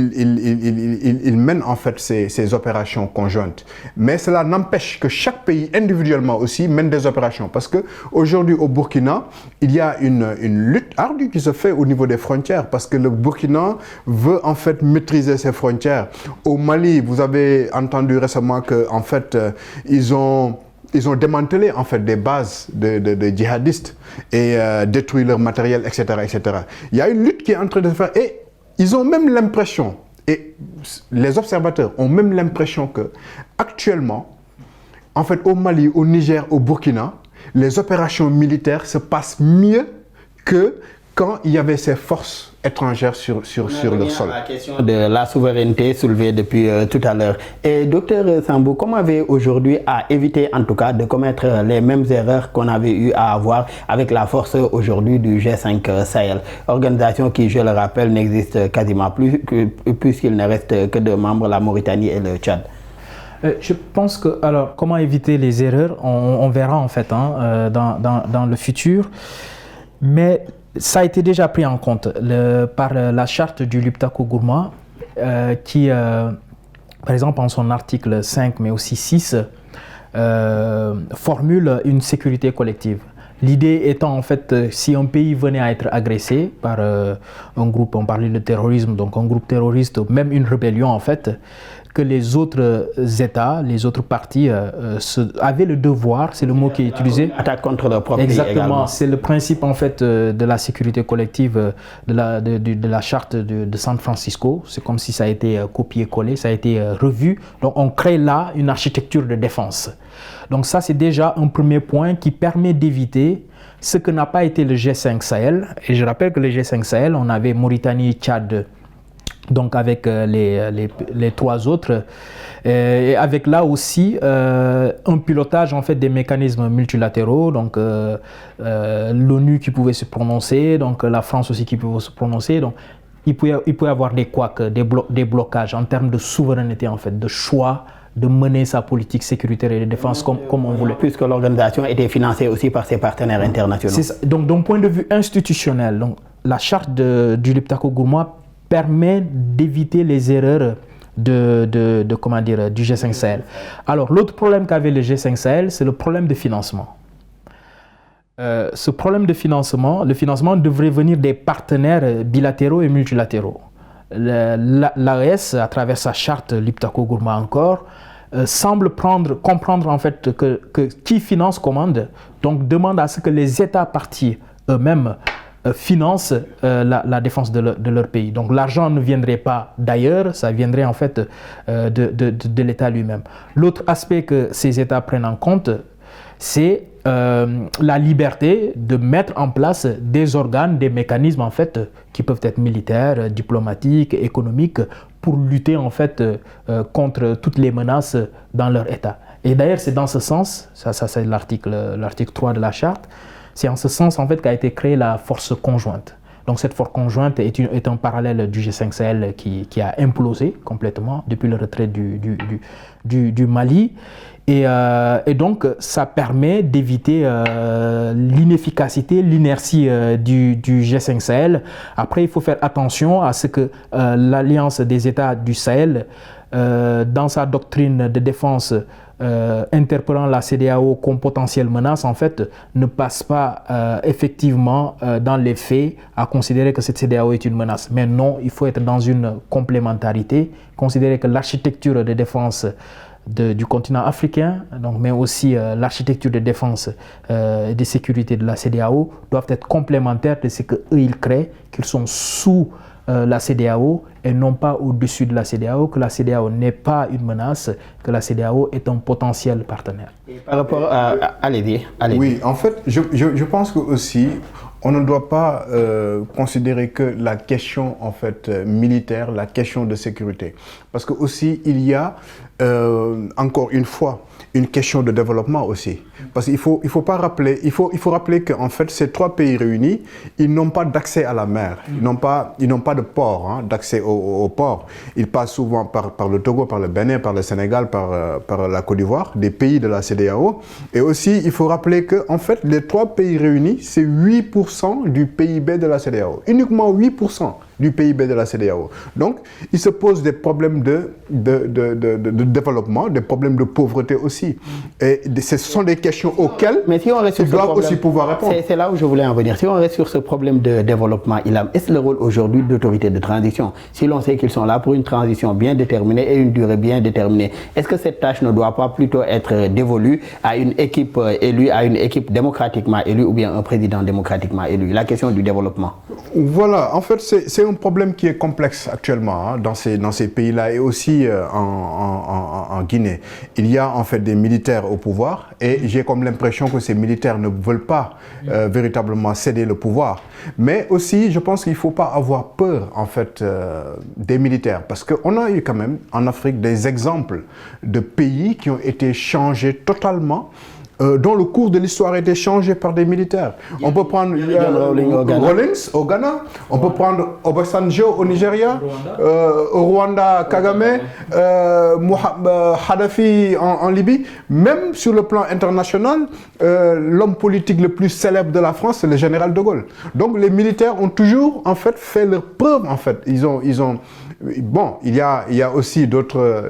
mènent en fait ces opérations conjointes. Mais cela n'empêche que chaque pays individuellement aussi mène des opérations. Parce qu'aujourd'hui au Burkina, il y a une lutte ardue qui se fait au niveau des frontières. Parce que le Burkina veut en fait maîtriser ses frontières. Au Mali, vous avez entendu récemment que en fait ils ont démantelé en fait des bases de djihadistes et détruit leur matériel, etc., Il y a une lutte qui est en train de se faire et ils ont même l'impression, et les observateurs ont même l'impression que actuellement, en fait au Mali, au Niger, au Burkina, les opérations militaires se passent mieux que quand il y avait ces forces étrangères sur leur sol. La question de la souveraineté soulevée depuis tout à l'heure. Et docteur Sambou, comment avez-vous aujourd'hui à éviter en tout cas de commettre les mêmes erreurs qu'on avait eu à avoir avec la force aujourd'hui du G5 Sahel, organisation qui, je le rappelle, n'existe quasiment plus puisqu'il ne reste que 2 membres, la Mauritanie et le Tchad? Je pense que, alors, comment éviter les erreurs, on verra en fait dans le futur. Mais ça a été déjà pris en compte par la charte du Liptako Gourma qui, par exemple, en son article 5, mais aussi 6, formule une sécurité collective. L'idée étant en fait, si un pays venait à être agressé par un groupe, on parlait de terrorisme, donc un groupe terroriste, même une rébellion en fait, que les autres États, les autres parties avaient le devoir, c'est le mot qui est utilisé. Attaque contre leur propre pays. Exactement, c'est le principe en fait de la sécurité collective de la charte de San Francisco. C'est comme si ça a été copié-collé, ça a été revu. Donc on crée là une architecture de défense. Donc ça c'est déjà un premier point qui permet d'éviter ce que n'a pas été le G5 Sahel. Et je rappelle que le G5 Sahel, on avait Mauritanie, Tchad, donc avec les 3 autres, et avec là aussi un pilotage en fait des mécanismes multilatéraux, donc l'ONU qui pouvait se prononcer, donc la France aussi qui pouvait se prononcer, donc il pouvait avoir des couacs, des blocages en termes de souveraineté en fait, de choix de mener sa politique sécuritaire et de défense comme on voulait. Puisque l'organisation était financée aussi par ses partenaires internationaux. C'est ça. Donc d'un point de vue institutionnel, donc, la charte du Liptako Gourma permet d'éviter les erreurs du G5 Sahel. Alors, l'autre problème qu'avait le G5 Sahel, c'est le problème de financement. Ce problème de financement, le financement devrait venir des partenaires bilatéraux et multilatéraux. L'AES, à travers sa charte Liptako Gourma encore, semble comprendre en fait que qui finance commande, donc demande à ce que les États parties eux-mêmes financent la défense de leur pays. Donc l'argent ne viendrait pas d'ailleurs, ça viendrait en fait de l'État lui-même. L'autre aspect que ces États prennent en compte, c'est la liberté de mettre en place des organes, des mécanismes en fait qui peuvent être militaires, diplomatiques, économiques, pour lutter en fait contre toutes les menaces dans leur État. Et d'ailleurs c'est dans ce sens, ça c'est l'article 3 de la charte, c'est en ce sens en fait qu'a été créée la force conjointe. Donc cette force conjointe est un parallèle du G5 Sahel qui a implosé complètement depuis le retrait du Mali. Et donc, ça permet d'éviter l'inefficacité, l'inertie du G5 Sahel. Après, il faut faire attention à ce que l'Alliance des États du Sahel, dans sa doctrine de défense, interpellant la CEDEAO comme potentielle menace, en fait, ne passe pas effectivement dans les faits à considérer que cette CEDEAO est une menace. Mais non, il faut être dans une complémentarité, considérer que l'architecture de défense du continent africain, donc, mais aussi l'architecture de défense et de sécurité de la CEDEAO doivent être complémentaires de ce qu'eux ils créent, qu'ils sont sous la CEDEAO et non pas au-dessus de la CEDEAO, que la CEDEAO n'est pas une menace, que la CEDEAO est un potentiel partenaire. Et par rapport à... Allez-y. Oui, en fait, je pense que aussi, on ne doit pas considérer que la question en fait militaire, la question de sécurité, parce que aussi il y a encore une fois une question de développement aussi, parce qu'il faut rappeler que en fait ces trois pays réunis, ils n'ont pas d'accès à la mer, ils n'ont pas de port, d'accès au port. Ils passent souvent par le Togo, par le Bénin, par le Sénégal, par la Côte d'Ivoire, des pays de la CEDEAO. Et aussi il faut rappeler que en fait les trois pays réunis, c'est 8% du PIB de la CEDEAO, uniquement 8% du PIB de la CEDEAO. Donc, il se pose des problèmes de développement, des problèmes de pauvreté aussi. Et ce sont des questions auxquelles ils doivent aussi pouvoir répondre. C'est là où je voulais en venir. Si on reste sur ce problème de développement, est-ce le rôle aujourd'hui d'autorité de transition? Si l'on sait qu'ils sont là pour une transition bien déterminée et une durée bien déterminée, est-ce que cette tâche ne doit pas plutôt être dévolue à une équipe élue, à une équipe démocratiquement élue ou bien un président démocratiquement élu? La question du développement. Voilà, en fait, c'est un problème qui est complexe actuellement dans ces pays-là et aussi en Guinée. Il y a en fait des militaires au pouvoir et j'ai comme l'impression que ces militaires ne veulent pas véritablement céder le pouvoir. Mais aussi, je pense qu'il ne faut pas avoir peur en fait des militaires, parce qu'on a eu quand même en Afrique des exemples de pays qui ont été changés totalement, dont le cours de l'histoire a été changé par des militaires. On peut prendre Rawlings au Ghana, on peut prendre Obasanjo au Nigeria, au Rwanda, Kagame, Kadhafi en Libye. Même sur le plan international, l'homme politique le plus célèbre de la France, c'est le général de Gaulle. Donc les militaires ont toujours en fait fait leur preuve. En fait, bon, il y a aussi d'autres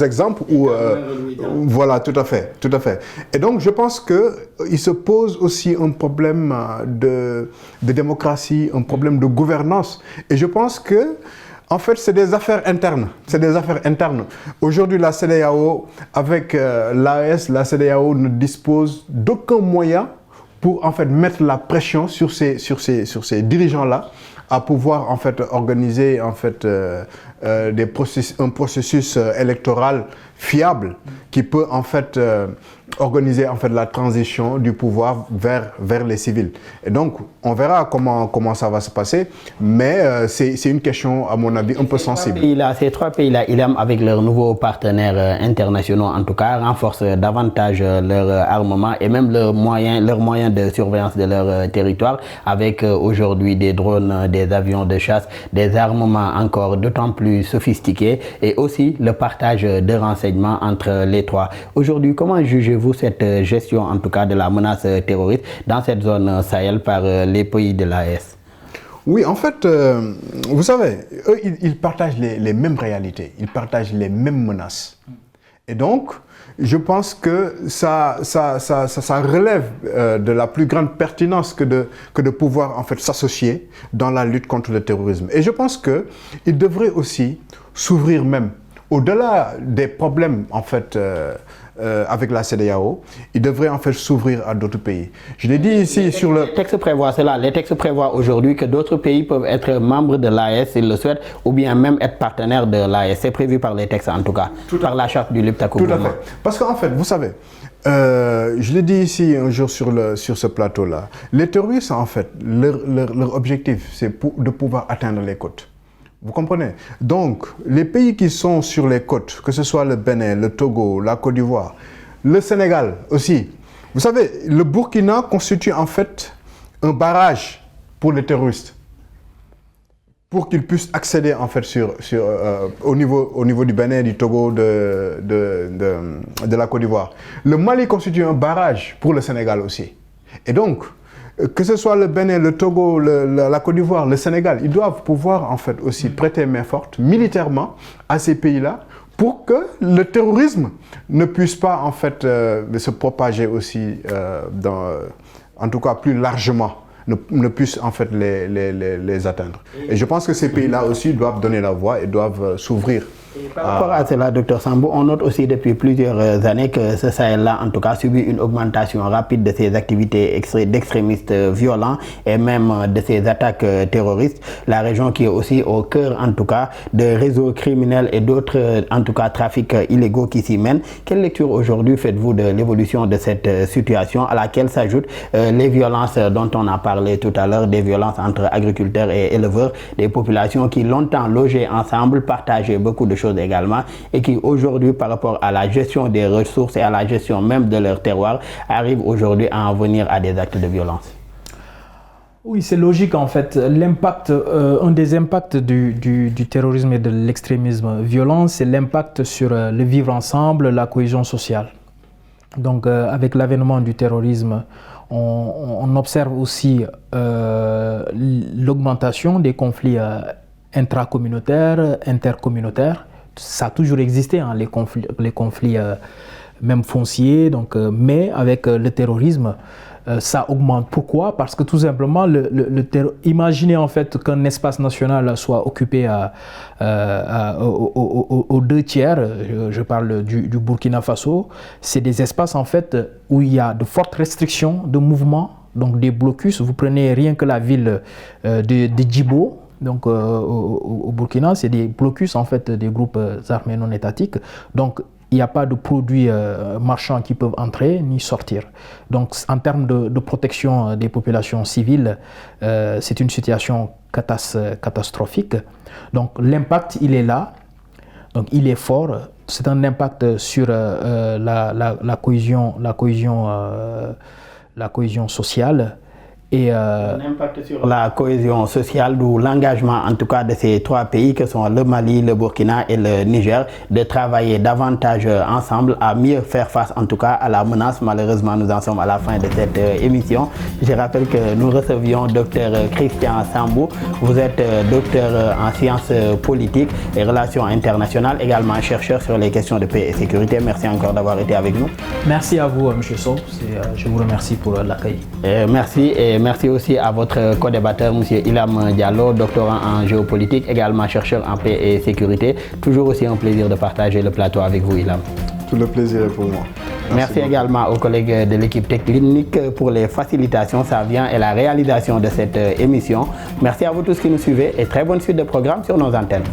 exemples où voilà, tout à fait. Et donc je pense que il se pose aussi un problème de démocratie, un problème de gouvernance. Et je pense que en fait, c'est des affaires internes. Aujourd'hui, la CEDEAO, avec l'AES, la CEDEAO ne dispose d'aucun moyen pour en fait mettre la pression sur ces dirigeants-là à pouvoir en fait organiser en fait un processus électoral fiable qui peut en fait organiser en fait la transition du pouvoir vers les civils. Et donc on verra comment ça va se passer, mais c'est une question à mon avis un peu sensible. Ces trois pays-là, avec leurs nouveaux partenaires internationaux en tout cas, renforcent davantage leur armement et même leurs moyens de surveillance de leur territoire, avec aujourd'hui des drones, des avions de chasse, des armements encore d'autant plus sophistiqués et aussi le partage de renseignements entre les trois. Aujourd'hui, comment jugez-vous cette gestion en tout cas de la menace terroriste dans cette zone Sahel par les pays de l'AES? Oui, en fait, vous savez, eux, ils partagent les mêmes réalités, ils partagent les mêmes menaces. Et donc, je pense que ça relève de la plus grande pertinence que de pouvoir en fait s'associer dans la lutte contre le terrorisme. Et je pense qu'ils devraient aussi s'ouvrir même, au-delà des problèmes en fait avec la CEDEAO, ils devraient en fait s'ouvrir à d'autres pays. Je l'ai dit ici sur le... Les textes prévoient cela. Les textes prévoient aujourd'hui que d'autres pays peuvent être membres de l'AES s'ils le souhaitent, ou bien même être partenaires de l'AES. C'est prévu par les textes en tout cas, par la charte du Liptako. Tout à fait. Parce qu'en fait, vous savez, je l'ai dit ici un jour sur ce plateau-là, les terroristes en fait, leur objectif c'est de pouvoir atteindre les côtes. Vous comprenez? Donc, les pays qui sont sur les côtes, que ce soit le Bénin, le Togo, la Côte d'Ivoire, le Sénégal aussi. Vous savez, le Burkina constitue en fait un barrage pour les terroristes. pour qu'ils puissent accéder en fait au niveau du Bénin, du Togo, de la Côte d'Ivoire. Le Mali constitue un barrage pour le Sénégal aussi. Et donc, que ce soit le Bénin, le Togo, la Côte d'Ivoire, le Sénégal, ils doivent pouvoir en fait aussi prêter main forte militairement à ces pays-là pour que le terrorisme ne puisse pas en fait se propager aussi en tout cas plus largement, ne puisse en fait les atteindre. Et je pense que ces pays-là aussi doivent donner la voix et doivent s'ouvrir. Par rapport à cela, Dr Sambou, on note aussi depuis plusieurs années que ce Sahel-là, en tout cas, subit une augmentation rapide de ses activités d'extrémistes violents et même de ses attaques terroristes. La région qui est aussi au cœur, en tout cas, de réseaux criminels et d'autres, en tout cas, trafics illégaux qui s'y mènent. Quelle lecture aujourd'hui faites-vous de l'évolution de cette situation à laquelle s'ajoutent les violences dont on a parlé tout à l'heure, des violences entre agriculteurs et éleveurs, des populations qui longtemps logées ensemble, partageaient beaucoup de choses également et qui aujourd'hui par rapport à la gestion des ressources et à la gestion même de leur terroir arrivent aujourd'hui à en venir à des actes de violence. Oui, c'est logique en fait. L'impact, un des impacts du terrorisme et de l'extrémisme violent, c'est l'impact sur le vivre ensemble, la cohésion sociale. Donc avec l'avènement du terrorisme, on observe aussi l'augmentation des conflits intracommunautaires, intercommunautaires. Ça a toujours existé, hein, les conflits même fonciers, donc, mais avec le terrorisme, ça augmente. Pourquoi? Parce que tout simplement, imaginez en fait qu'un espace national soit occupé aux 2 tiers, je parle du Burkina Faso, c'est des espaces en fait où il y a de fortes restrictions de mouvement, donc des blocus. Vous prenez rien que la ville de Djibo, donc au Burkina, c'est des blocus en fait des groupes armés non étatiques. Donc il n'y a pas de produits marchands qui peuvent entrer ni sortir. Donc en termes de protection des populations civiles, c'est une situation catastrophique. Donc l'impact, il est là, donc il est fort. C'est un impact sur la cohésion sociale. Et un impact sur la cohésion sociale, d'où l'engagement en tout cas de ces 3 pays que sont le Mali, le Burkina et le Niger, de travailler davantage ensemble à mieux faire face en tout cas à la menace. Malheureusement, nous en sommes à la fin de cette émission. Je rappelle que nous recevions Dr Christian Sambou. Vous êtes docteur en sciences politiques et relations internationales, également chercheur sur les questions de paix et sécurité. Merci encore d'avoir été avec nous. Merci à vous, M. Sow. Je vous remercie pour l'accueil. Merci. Et merci aussi à votre co-débatteur, M. Ilham Diallo, doctorant en géopolitique, également chercheur en paix et sécurité. Toujours aussi un plaisir de partager le plateau avec vous, Ilham. Tout le plaisir est pour moi. Merci également aux collègues de l'équipe technique pour les facilitations, ça vient et la réalisation de cette émission. Merci à vous tous qui nous suivez et très bonne suite de programme sur nos antennes.